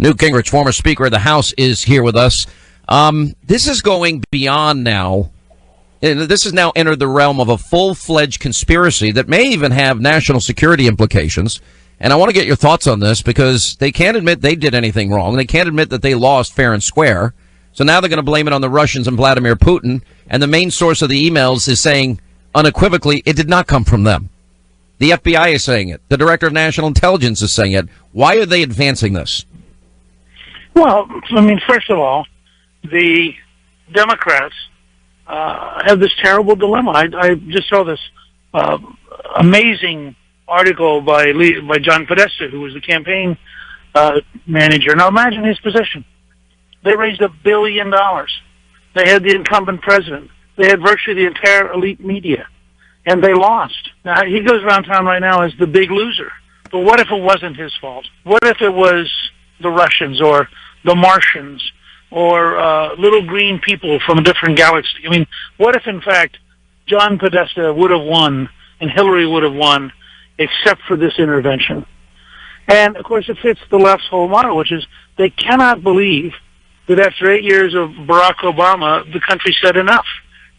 Newt Gingrich, former Speaker of the House, is here with us. This is going beyond now. This has now entered the realm of a full-fledged conspiracy that may even have national security implications. And I want to get your thoughts on this because they can't admit they did anything wrong. They can't admit that they lost fair and square. So now they're going to blame it on the Russians and Vladimir Putin. And the main source of the emails is saying unequivocally it did not come from them. The FBI is saying it. The Director of National Intelligence is saying it. Why are they advancing this? Well, I mean, first of all, the Democrats have this terrible dilemma. I just saw this amazing article by John Podesta, who was the campaign manager. Now imagine his position. They raised $1 billion. They had the incumbent president. They had virtually the entire elite media. And they lost. Now, he goes around town right now as the big loser. But what if it wasn't his fault? What if it was the Russians or the Martians or little green people from a different galaxy? I mean, what if, in fact, John Podesta would have won and Hillary would have won except for this intervention? And, of course, it fits the left's whole motto, which is they cannot believe that after 8 years of Barack Obama, the country said enough.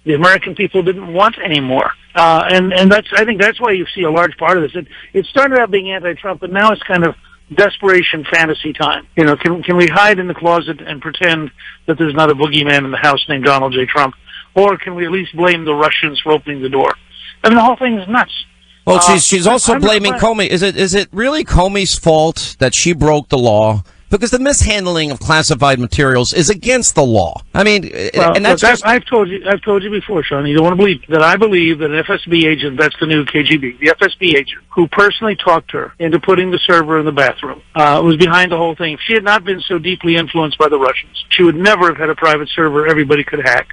The American people didn't want any more. And I think that's why you see a large part of this. It started out being anti-Trump, but now it's kind of desperation fantasy time. You know, can we hide in the closet and pretend that there's not a boogeyman in the house named Donald J. Trump? Or can we at least blame the Russians for opening the door? I mean, the whole thing is nuts. Well, she's also blaming Comey. Is it really Comey's fault that she broke the law? Because the mishandling of classified materials is against the law. I mean, well, and that's just... I've told you before, Sean. You don't want to believe that I believe that an FSB agent, that's the new KGB, the FSB agent who personally talked her into putting the server in the bathroom, was behind the whole thing. If she had not been so deeply influenced by the Russians, she would never have had a private server everybody could hack.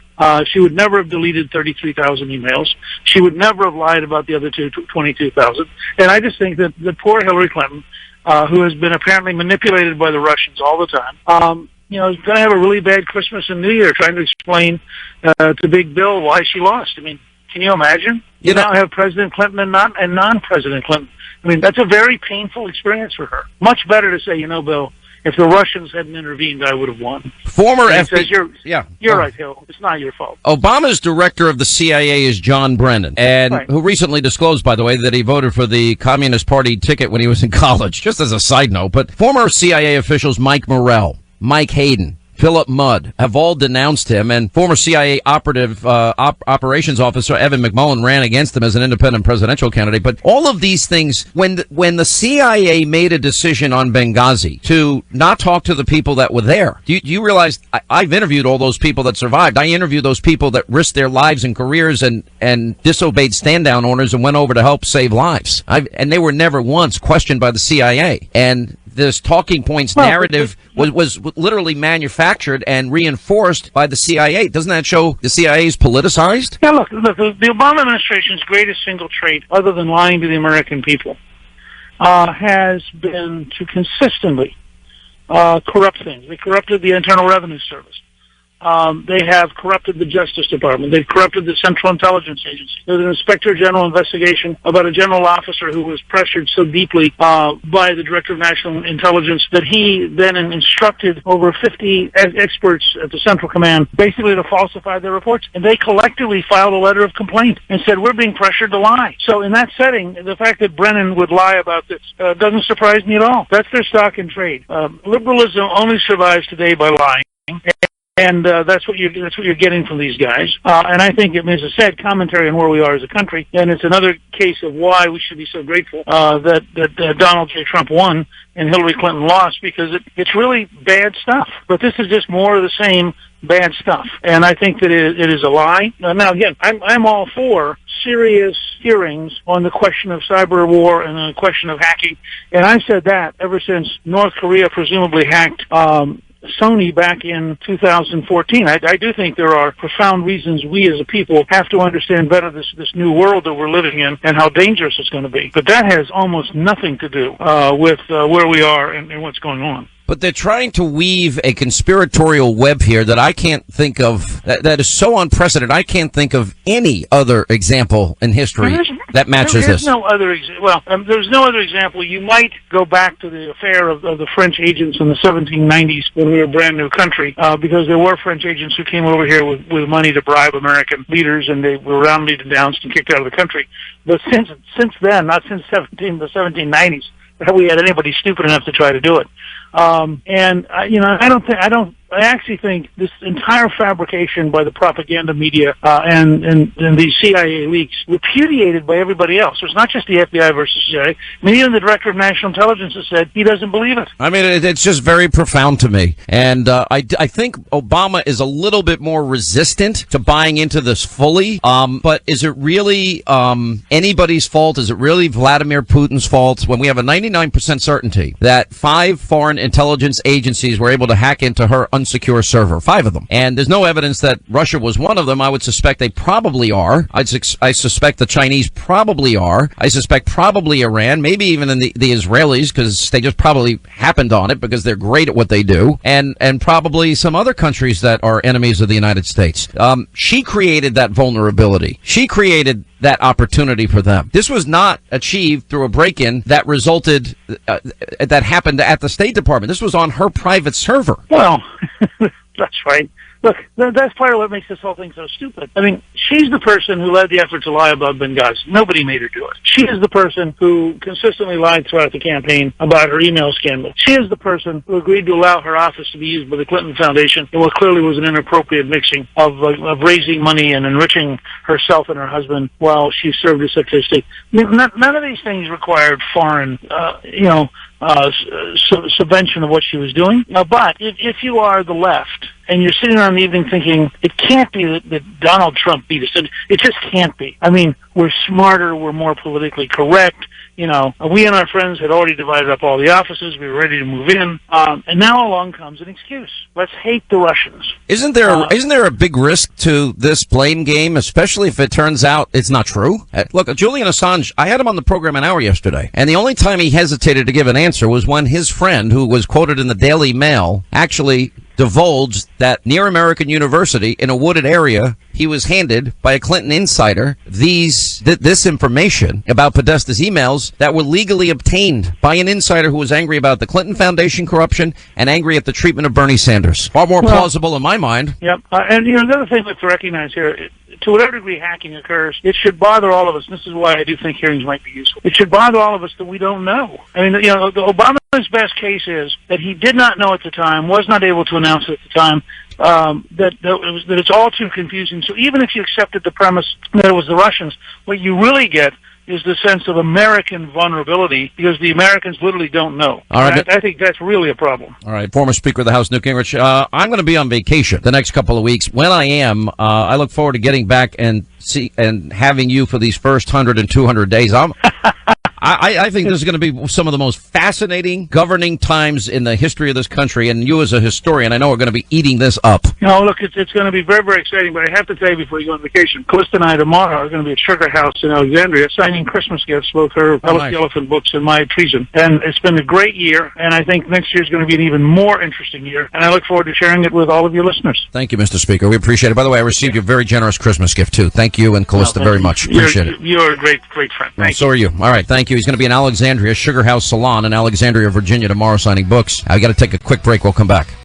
She would never have deleted 33,000 emails. She would never have lied about the other 22,000. And I just think that the poor Hillary Clinton, who has been apparently manipulated by the Russians all the time, is going to have a really bad Christmas and New Year trying to explain to Big Bill why she lost. I mean, can you imagine? You now have President Clinton and non-President Clinton. I mean, that's a very painful experience for her. Much better to say, Bill, if the Russians hadn't intervened, I would have won. Former FBI... You're right, Hill. It's not your fault. Obama's director of the CIA is John Brennan, and who recently disclosed, by the way, that he voted for the Communist Party ticket when he was in college, just as a side note. But former CIA officials Mike Morrell, Mike Hayden, Philip Mudd have all denounced him, and former CIA operations officer Evan McMullen ran against him as an independent presidential candidate. But all of these things, when the CIA made a decision on Benghazi to not talk to the people that were there, do you realize I've interviewed all those people that survived. I interviewed those people that risked their lives and careers and disobeyed stand-down orders and went over to help save lives. And they were never once questioned by the CIA. And this talking points narrative was literally manufactured and reinforced by the CIA. Doesn't that show the CIA is politicized? Yeah, look, the Obama administration's greatest single trait, other than lying to the American people, has been to consistently corrupt things. They corrupted the Internal Revenue Service. They have corrupted the Justice Department. They've corrupted the Central Intelligence Agency. There's an Inspector General investigation about a general officer who was pressured so deeply by the Director of National Intelligence that he then instructed over 50 experts at the Central Command basically to falsify their reports. And they collectively filed a letter of complaint and said, we're being pressured to lie. So in that setting, the fact that Brennan would lie about this doesn't surprise me at all. That's their stock in trade. Liberalism only survives today by lying. And that's what you're getting from these guys. And I think it is a sad commentary on where we are as a country. And it's another case of why we should be so grateful that Donald J. Trump won and Hillary Clinton lost, because it's really bad stuff. But this is just more of the same bad stuff. And I think that it is a lie. Now, again, I'm all for serious hearings on the question of cyber war and the question of hacking. And I've said that ever since North Korea presumably hacked Sony back in 2014. I do think there are profound reasons we as a people have to understand better this new world that we're living in and how dangerous it's going to be. But that has almost nothing to do with where we are and what's going on. But they're trying to weave a conspiratorial web here that I can't think of, that is so unprecedented. I can't think of any other example in history that matches there's this. No other there's no other example. You might go back to the affair of the French agents in the 1790s when we were a brand new country, because there were French agents who came over here with money to bribe American leaders, and they were roundly denounced and kicked out of the country. But since then, not since the 1790s, have we had anybody stupid enough to try to do it. I actually think this entire fabrication by the propaganda media and these CIA leaks, repudiated by everybody else. So it's not just the FBI versus CIA. I mean, even the director of national intelligence has said he doesn't believe it. I mean, it's just very profound to me. And I think Obama is a little bit more resistant to buying into this fully. But is it really anybody's fault? Is it really Vladimir Putin's fault when we have a 99% certainty that 5 foreign intelligence agencies were able to hack into her unsecure server, 5 of them, and there's no evidence that Russia was one of them? I would suspect they probably are. I suspect the Chinese probably are. I suspect probably Iran, maybe even the Israelis, because they just probably happened on it because they're great at what they do, and probably some other countries that are enemies of the United States. She created that vulnerability. She created that opportunity for them. This was not achieved through a break-in that resulted, that happened at the State Department. This was on her private server. Well, that's right. Look, that's part of what makes this whole thing so stupid. I mean, she's the person who led the effort to lie about Benghazi. Nobody made her do it. She is the person who consistently lied throughout the campaign about her email scandal. She is the person who agreed to allow her office to be used by the Clinton Foundation in what clearly was an inappropriate mixing of raising money and enriching herself and her husband while she served as Secretary of State. I mean, none of these things required foreign, subvention of what she was doing. But if you are the left and you're sitting around the evening thinking, it can't be that Donald Trump beat us, it just can't be. I mean, we're smarter, we're more politically correct. We and our friends had already divided up all the offices. We were ready to move in. And now along comes an excuse. Let's hate the Russians. Isn't there a big risk to this blame game, especially if it turns out it's not true? Look, Julian Assange, I had him on the program an hour yesterday, and the only time he hesitated to give an answer was when his friend, who was quoted in the Daily Mail, actually divulged that near American University in a wooded area, he was handed by a Clinton insider this information about Podesta's emails that were legally obtained by an insider who was angry about the Clinton Foundation corruption and angry at the treatment of Bernie Sanders. Far more plausible in my mind. Yep. And the other thing we have to recognize here, to whatever degree hacking occurs, it should bother all of us. And this is why I do think hearings might be useful. It should bother all of us that we don't know. I mean, Obama's best case is that he did not know at the time, was not able to announce it at the time, that it's all too confusing. So even if you accepted the premise that it was the Russians, what you really get is the sense of American vulnerability, because the Americans literally don't know. All right, I think that's really a problem. All right, former Speaker of the House, Newt Gingrich, I'm going to be on vacation the next couple of weeks. When I am, I look forward to getting back and having you for these first 100 and 200 days. I think this is going to be some of the most fascinating governing times in the history of this country, and you as a historian, I know, are going to be eating this up. Look, it's going to be very, very exciting, but I have to tell you before you go on vacation, Calista and I tomorrow are going to be at Sugar House in Alexandria signing Christmas gifts, both her Pelican Elephant books and my Treason. And it's been a great year, and I think next year is going to be an even more interesting year, and I look forward to sharing it with all of your listeners. Thank you, Mr. Speaker. We appreciate it. By the way, I received your very generous Christmas gift, too. Thank you and Calista very much. Appreciate it. You're a great, great friend. Thank you. So are you. All right, thank you. He's going to be in Alexandria, Sugar House Salon in Alexandria, Virginia tomorrow signing books. I got to take a quick break. We'll come back.